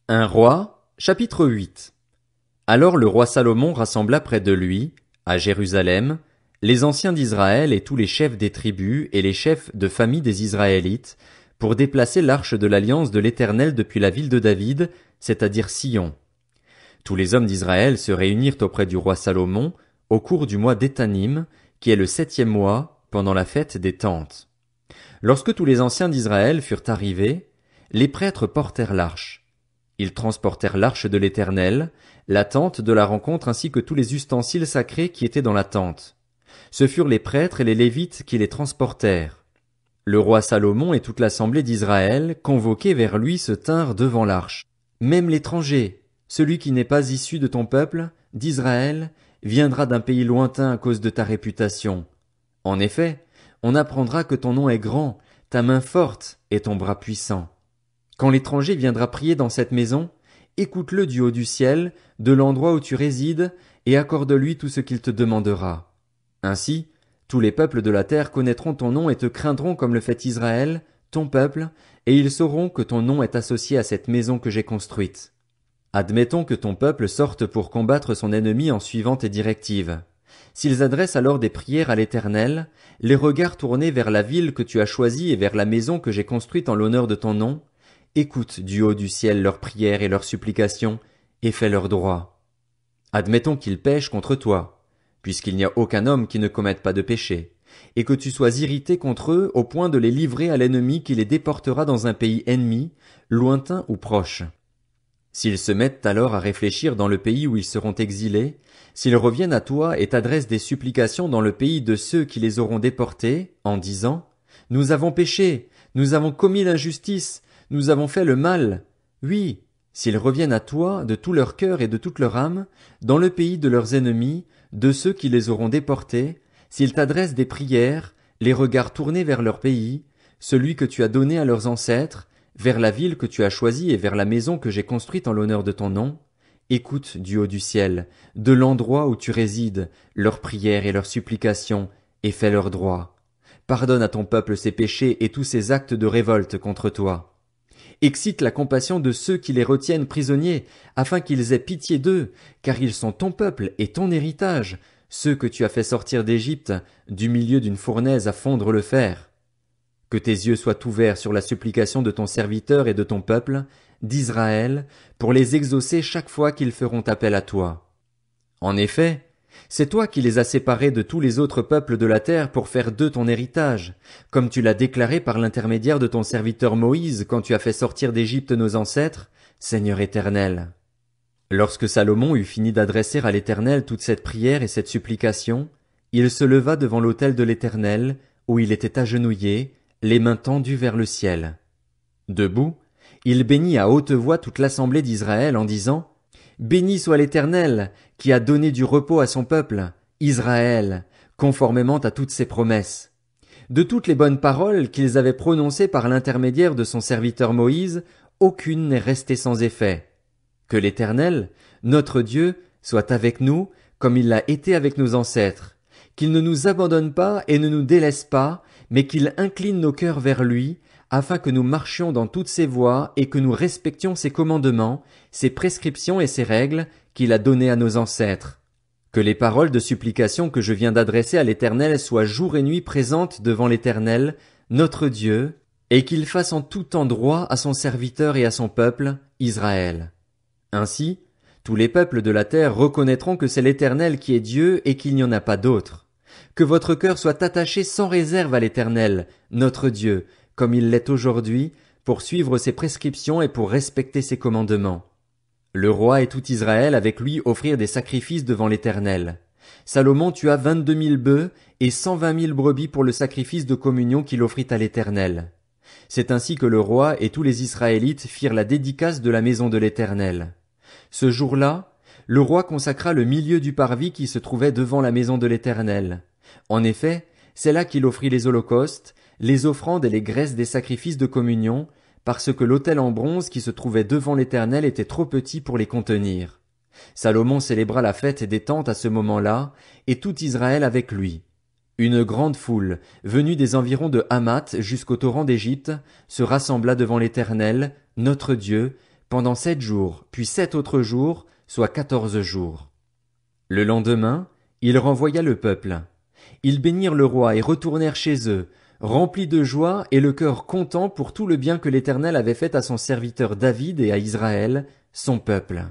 Un roi, chapitre 8. Alors le roi Salomon rassembla près de lui, à Jérusalem, les anciens d'Israël et tous les chefs des tribus et les chefs de famille des Israélites, pour déplacer l'arche de l'alliance de l'Éternel depuis la ville de David, c'est-à-dire Sion. Tous les hommes d'Israël se réunirent auprès du roi Salomon, au cours du mois d'Étanim, qui est le 7e mois, pendant la fête des tentes. Lorsque tous les anciens d'Israël furent arrivés, les prêtres portèrent l'arche. Ils transportèrent l'arche de l'Éternel, la tente de la rencontre ainsi que tous les ustensiles sacrés qui étaient dans la tente. Ce furent les prêtres et les Lévites qui les transportèrent. Le roi Salomon et toute l'assemblée d'Israël, convoqués vers lui, se tinrent devant l'arche. Même l'étranger, celui qui n'est pas issu de ton peuple, d'Israël, viendra d'un pays lointain à cause de ta réputation. En effet, on apprendra que ton nom est grand, ta main forte et ton bras puissant. Quand l'étranger viendra prier dans cette maison, écoute-le du haut du ciel, de l'endroit où tu résides, et accorde-lui tout ce qu'il te demandera. Ainsi, tous les peuples de la terre connaîtront ton nom et te craindront comme le fait Israël, ton peuple, et ils sauront que ton nom est associé à cette maison que j'ai construite. Admettons que ton peuple sorte pour combattre son ennemi en suivant tes directives. S'ils adressent alors des prières à l'Éternel, les regards tournés vers la ville que tu as choisie et vers la maison que j'ai construite en l'honneur de ton nom, écoute du haut du ciel leurs prières et leurs supplications, et fais leur droit. Admettons qu'ils pêchent contre toi, puisqu'il n'y a aucun homme qui ne commette pas de péché, et que tu sois irrité contre eux au point de les livrer à l'ennemi qui les déportera dans un pays ennemi, lointain ou proche. S'ils se mettent alors à réfléchir dans le pays où ils seront exilés, s'ils reviennent à toi et t'adressent des supplications dans le pays de ceux qui les auront déportés, en disant « Nous avons péché, nous avons commis l'injustice, nous avons fait le mal. » Oui, s'ils reviennent à toi de tout leur cœur et de toute leur âme, dans le pays de leurs ennemis, de ceux qui les auront déportés, s'ils t'adressent des prières, les regards tournés vers leur pays, celui que tu as donné à leurs ancêtres, vers la ville que tu as choisie et vers la maison que j'ai construite en l'honneur de ton nom, écoute du haut du ciel, de l'endroit où tu résides, leurs prières et leurs supplications, et fais leur droit. Pardonne à ton peuple ses péchés et tous ses actes de révolte contre toi. Excite la compassion de ceux qui les retiennent prisonniers, afin qu'ils aient pitié d'eux, car ils sont ton peuple et ton héritage, ceux que tu as fait sortir d'Égypte, du milieu d'une fournaise à fondre le fer. Que tes yeux soient ouverts sur la supplication de ton serviteur et de ton peuple, d'Israël, pour les exaucer chaque fois qu'ils feront appel à toi. En effet, c'est toi qui les as séparés de tous les autres peuples de la terre pour faire d'eux ton héritage, comme tu l'as déclaré par l'intermédiaire de ton serviteur Moïse quand tu as fait sortir d'Égypte nos ancêtres, Seigneur éternel. Lorsque Salomon eut fini d'adresser à l'Éternel toute cette prière et cette supplication, il se leva devant l'autel de l'Éternel, où il était agenouillé, les mains tendues vers le ciel. Debout, il bénit à haute voix toute l'assemblée d'Israël en disant « Béni soit l'Éternel, qui a donné du repos à son peuple, Israël, conformément à toutes ses promesses. De toutes les bonnes paroles qu'ils avaient prononcées par l'intermédiaire de son serviteur Moïse, aucune n'est restée sans effet. Que l'Éternel, notre Dieu, soit avec nous, comme il l'a été avec nos ancêtres, qu'il ne nous abandonne pas et ne nous délaisse pas, mais qu'il incline nos cœurs vers lui, afin que nous marchions dans toutes ses voies et que nous respections ses commandements, ses prescriptions et ses règles qu'il a données à nos ancêtres. Que les paroles de supplication que je viens d'adresser à l'Éternel soient jour et nuit présentes devant l'Éternel, notre Dieu, et qu'il fasse en tout temps droit à son serviteur et à son peuple, Israël. Ainsi, tous les peuples de la terre reconnaîtront que c'est l'Éternel qui est Dieu et qu'il n'y en a pas d'autre. Que votre cœur soit attaché sans réserve à l'Éternel, notre Dieu, comme il l'est aujourd'hui, pour suivre ses prescriptions et pour respecter ses commandements. Le roi et tout Israël avec lui offrirent des sacrifices devant l'Éternel. Salomon tua 22 000 bœufs et 120 000 brebis pour le sacrifice de communion qu'il offrit à l'Éternel. C'est ainsi que le roi et tous les Israélites firent la dédicace de la maison de l'Éternel. Ce jour-là, le roi consacra le milieu du parvis qui se trouvait devant la maison de l'Éternel. En effet, c'est là qu'il offrit les holocaustes, les offrandes et les graisses des sacrifices de communion, parce que l'autel en bronze qui se trouvait devant l'Éternel était trop petit pour les contenir. Salomon célébra la fête des tentes à ce moment-là, et tout Israël avec lui. Une grande foule, venue des environs de Hamath jusqu'au torrent d'Égypte, se rassembla devant l'Éternel, notre Dieu, pendant 7 jours, puis 7 autres jours, soit 14 jours. Le lendemain, il renvoya le peuple. Ils bénirent le roi et retournèrent chez eux, remplis de joie et le cœur content pour tout le bien que l'Éternel avait fait à son serviteur David et à Israël, son peuple.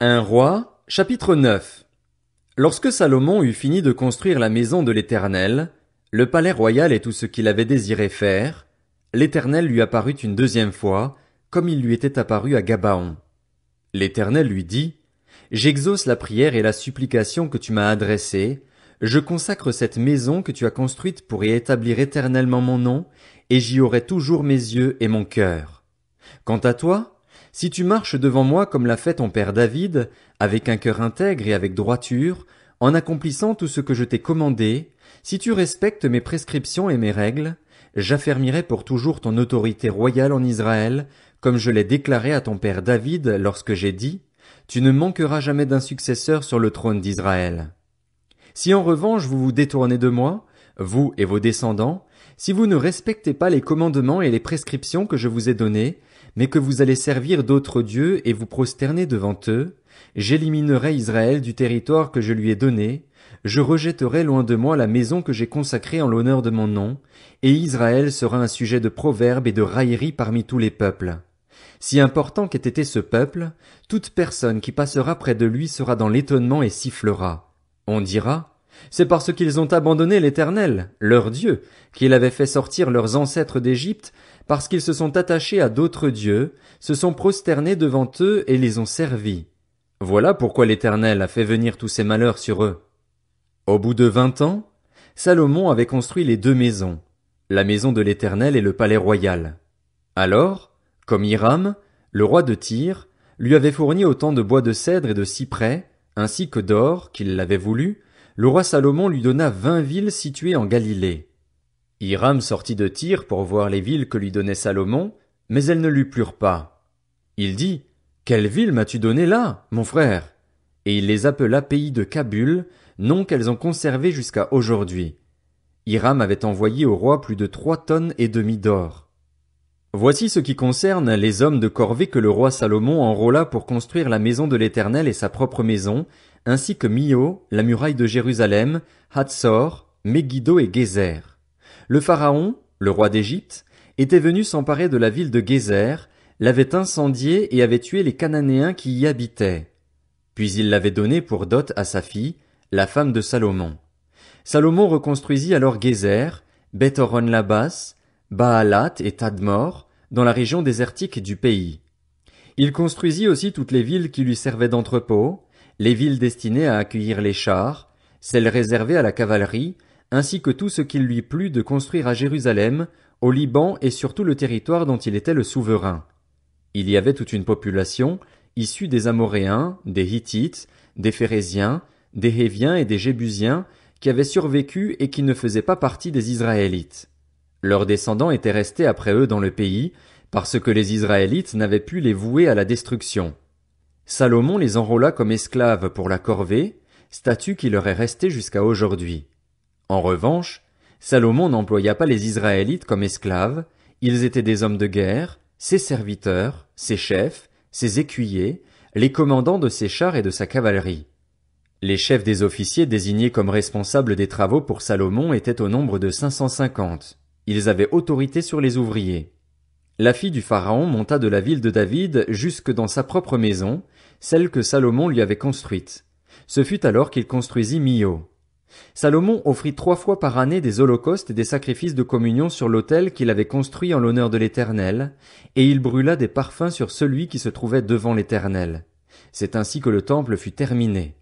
Un roi, chapitre 9. Lorsque Salomon eut fini de construire la maison de l'Éternel, le palais royal et tout ce qu'il avait désiré faire, l'Éternel lui apparut une deuxième fois, comme il lui était apparu à Gabaon. L'Éternel lui dit, J'exauce la prière et la supplication que tu m'as adressées, je consacre cette maison que tu as construite pour y établir éternellement mon nom, et j'y aurai toujours mes yeux et mon cœur. Quant à toi, si tu marches devant moi comme l'a fait ton père David, avec un cœur intègre et avec droiture, en accomplissant tout ce que je t'ai commandé, si tu respectes mes prescriptions et mes règles, j'affermirai pour toujours ton autorité royale en Israël, comme je l'ai déclaré à ton père David lorsque j'ai dit, tu ne manqueras jamais d'un successeur sur le trône d'Israël. Si en revanche vous vous détournez de moi, vous et vos descendants, si vous ne respectez pas les commandements et les prescriptions que je vous ai donnés, mais que vous allez servir d'autres dieux et vous prosterner devant eux, j'éliminerai Israël du territoire que je lui ai donné, je rejetterai loin de moi la maison que j'ai consacrée en l'honneur de mon nom, et Israël sera un sujet de proverbe et de raillerie parmi tous les peuples. Si important qu'ait été ce peuple, toute personne qui passera près de lui sera dans l'étonnement et sifflera. On dira, c'est parce qu'ils ont abandonné l'Éternel, leur Dieu, qu'il avait fait sortir leurs ancêtres d'Égypte, parce qu'ils se sont attachés à d'autres dieux, se sont prosternés devant eux et les ont servis. Voilà pourquoi l'Éternel a fait venir tous ces malheurs sur eux. Au bout de 20 ans, Salomon avait construit les 2 maisons, la maison de l'Éternel et le palais royal. Alors, comme Hiram, le roi de Tyr, lui avait fourni autant de bois de cèdre et de cyprès, ainsi que d'or, qu'il l'avait voulu, le roi Salomon lui donna 20 villes situées en Galilée. Hiram sortit de Tyr pour voir les villes que lui donnait Salomon, mais elles ne lui plurent pas. Il dit, Quelle ville m'as-tu donné là, mon frère? Et il les appela pays de Kabul, nom qu'elles ont conservé jusqu'à aujourd'hui. Hiram avait envoyé au roi plus de 3,5 tonnes d'or. Voici ce qui concerne les hommes de corvée que le roi Salomon enrôla pour construire la maison de l'Éternel et sa propre maison, ainsi que Mio, la muraille de Jérusalem, Hatzor, Megiddo et Gézer. Le pharaon, le roi d'Égypte, était venu s'emparer de la ville de Gézer, l'avait incendiée et avait tué les Cananéens qui y habitaient. Puis il l'avait donnée pour dot à sa fille, la femme de Salomon. Salomon reconstruisit alors Gézer, Beth-Horon-Labas, Baalat et Tadmor, dans la région désertique du pays. Il construisit aussi toutes les villes qui lui servaient d'entrepôt, les villes destinées à accueillir les chars, celles réservées à la cavalerie, ainsi que tout ce qu'il lui plut de construire à Jérusalem, au Liban et sur tout le territoire dont il était le souverain. Il y avait toute une population, issue des Amoréens, des Hittites, des Phéréziens, des Héviens et des Jébusiens, qui avaient survécu et qui ne faisaient pas partie des Israélites. Leurs descendants étaient restés après eux dans le pays, parce que les Israélites n'avaient pu les vouer à la destruction. Salomon les enrôla comme esclaves pour la corvée, statut qui leur est resté jusqu'à aujourd'hui. En revanche, Salomon n'employa pas les Israélites comme esclaves, ils étaient des hommes de guerre, ses serviteurs, ses chefs, ses écuyers, les commandants de ses chars et de sa cavalerie. Les chefs des officiers désignés comme responsables des travaux pour Salomon étaient au nombre de 550. Ils avaient autorité sur les ouvriers. La fille du pharaon monta de la ville de David jusque dans sa propre maison, celle que Salomon lui avait construite. Ce fut alors qu'il construisit Mio. Salomon offrit 3 fois par année des holocaustes et des sacrifices de communion sur l'autel qu'il avait construit en l'honneur de l'Éternel, et il brûla des parfums sur celui qui se trouvait devant l'Éternel. C'est ainsi que le temple fut terminé.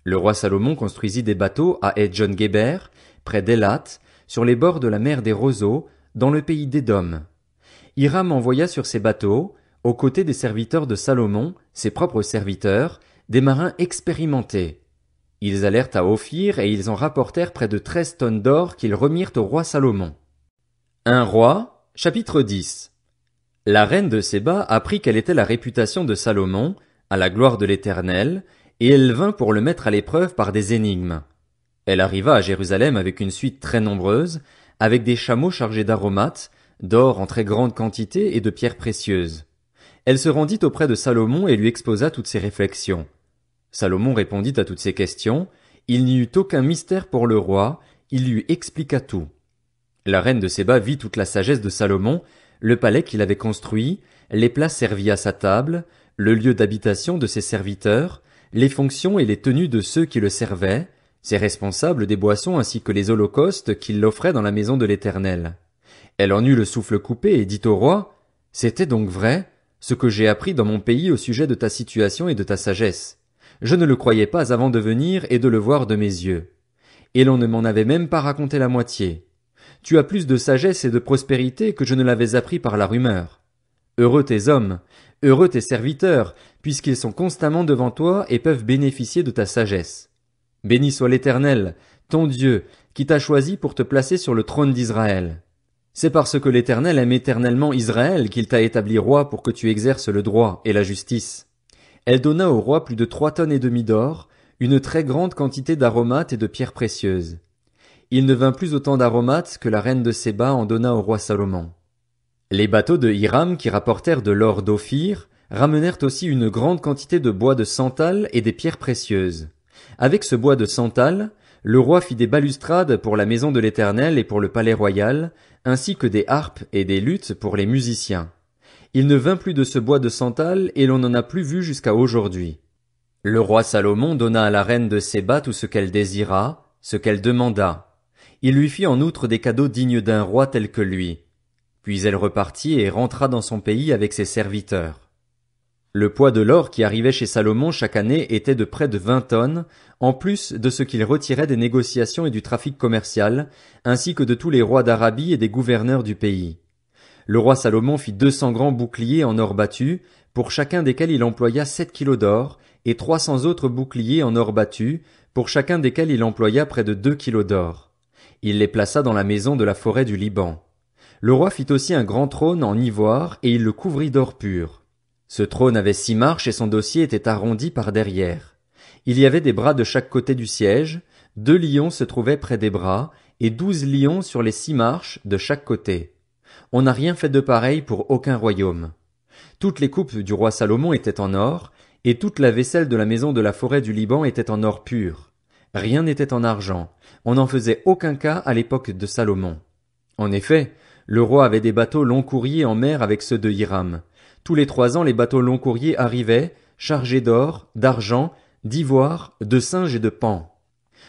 Le roi Salomon construisit des bateaux à Edjon-Guéber, près d'Élat, sur les bords de la mer des Roseaux, dans le pays d'Édom. Hiram envoya sur ces bateaux, aux côtés des serviteurs de Salomon, ses propres serviteurs, des marins expérimentés. Ils allèrent à Ophir et ils en rapportèrent près de 13 tonnes d'or qu'ils remirent au roi Salomon. Un roi, chapitre 10. La reine de Séba apprit quelle était la réputation de Salomon, à la gloire de l'Éternel, et elle vint pour le mettre à l'épreuve par des énigmes. Elle arriva à Jérusalem avec une suite très nombreuse, avec des chameaux chargés d'aromates, d'or en très grande quantité et de pierres précieuses. Elle se rendit auprès de Salomon et lui exposa toutes ses réflexions. Salomon répondit à toutes ces questions, il n'y eut aucun mystère pour le roi, il lui expliqua tout. La reine de Séba vit toute la sagesse de Salomon, le palais qu'il avait construit, les plats servis à sa table, le lieu d'habitation de ses serviteurs, les fonctions et les tenues de ceux qui le servaient, ses responsables des boissons ainsi que les holocaustes qu'il offrait dans la maison de l'Éternel. Elle en eut le souffle coupé et dit au roi, « C'était donc vrai, ce que j'ai appris dans mon pays au sujet de ta situation et de ta sagesse. Je ne le croyais pas avant de venir et de le voir de mes yeux. Et l'on ne m'en avait même pas raconté la moitié. Tu as plus de sagesse et de prospérité que je ne l'avais appris par la rumeur. Heureux tes hommes, heureux tes serviteurs, puisqu'ils sont constamment devant toi et peuvent bénéficier de ta sagesse. Béni soit l'Éternel, ton Dieu, qui t'a choisi pour te placer sur le trône d'Israël. C'est parce que l'Éternel aime éternellement Israël qu'il t'a établi roi pour que tu exerces le droit et la justice. » Elle donna au roi plus de 3,5 tonnes d'or, une très grande quantité d'aromates et de pierres précieuses. Il ne vint plus autant d'aromates que la reine de Séba en donna au roi Salomon. Les bateaux de Hiram qui rapportèrent de l'or d'Ophir ramenèrent aussi une grande quantité de bois de santal et des pierres précieuses. Avec ce bois de santal, le roi fit des balustrades pour la maison de l'Éternel et pour le palais royal, ainsi que des harpes et des luttes pour les musiciens. Il ne vint plus de ce bois de santal et l'on n'en a plus vu jusqu'à aujourd'hui. Le roi Salomon donna à la reine de Séba tout ce qu'elle désira, ce qu'elle demanda. Il lui fit en outre des cadeaux dignes d'un roi tel que lui. Puis elle repartit et rentra dans son pays avec ses serviteurs. Le poids de l'or qui arrivait chez Salomon chaque année était de près de 20 tonnes, en plus de ce qu'il retirait des négociations et du trafic commercial, ainsi que de tous les rois d'Arabie et des gouverneurs du pays. Le roi Salomon fit 200 grands boucliers en or battu, pour chacun desquels il employa 7 kilos d'or, et 300 autres boucliers en or battu, pour chacun desquels il employa près de 2 kilos d'or. Il les plaça dans la maison de la forêt du Liban. Le roi fit aussi un grand trône en ivoire, et il le couvrit d'or pur. Ce trône avait 6 marches et son dossier était arrondi par derrière. Il y avait des bras de chaque côté du siège, 2 lions se trouvaient près des bras, et 12 lions sur les 6 marches de chaque côté. On n'a rien fait de pareil pour aucun royaume. Toutes les coupes du roi Salomon étaient en or, et toute la vaisselle de la maison de la forêt du Liban était en or pur. Rien n'était en argent. On n'en faisait aucun cas à l'époque de Salomon. En effet, le roi avait des bateaux long courriers en mer avec ceux de Hiram. Tous les 3 ans, les bateaux long courriers arrivaient, chargés d'or, d'argent, d'ivoire, de singes et de paons.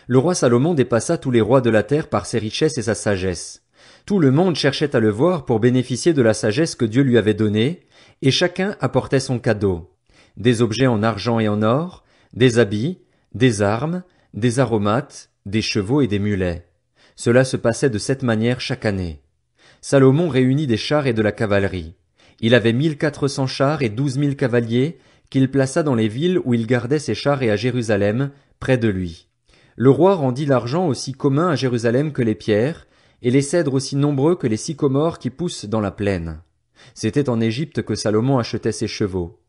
Le roi Salomon dépassa tous les rois de la terre par ses richesses et sa sagesse. Tout le monde cherchait à le voir pour bénéficier de la sagesse que Dieu lui avait donnée, et chacun apportait son cadeau. Des objets en argent et en or, des habits, des armes, des aromates, des chevaux et des mulets. Cela se passait de cette manière chaque année. Salomon réunit des chars et de la cavalerie. Il avait 1400 chars et 12 000 cavaliers, qu'il plaça dans les villes où il gardait ses chars et à Jérusalem, près de lui. Le roi rendit l'argent aussi commun à Jérusalem que les pierres, et les cèdres aussi nombreux que les sycomores qui poussent dans la plaine. C'était en Égypte que Salomon achetait ses chevaux.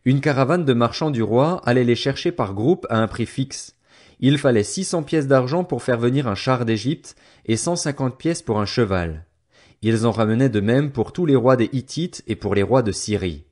Une caravane de marchands du roi allait les chercher par groupe à un prix fixe. Il fallait 600 pièces d'argent pour faire venir un char d'Égypte et 150 pièces pour un cheval. Ils en ramenaient de même pour tous les rois des Hittites et pour les rois de Syrie.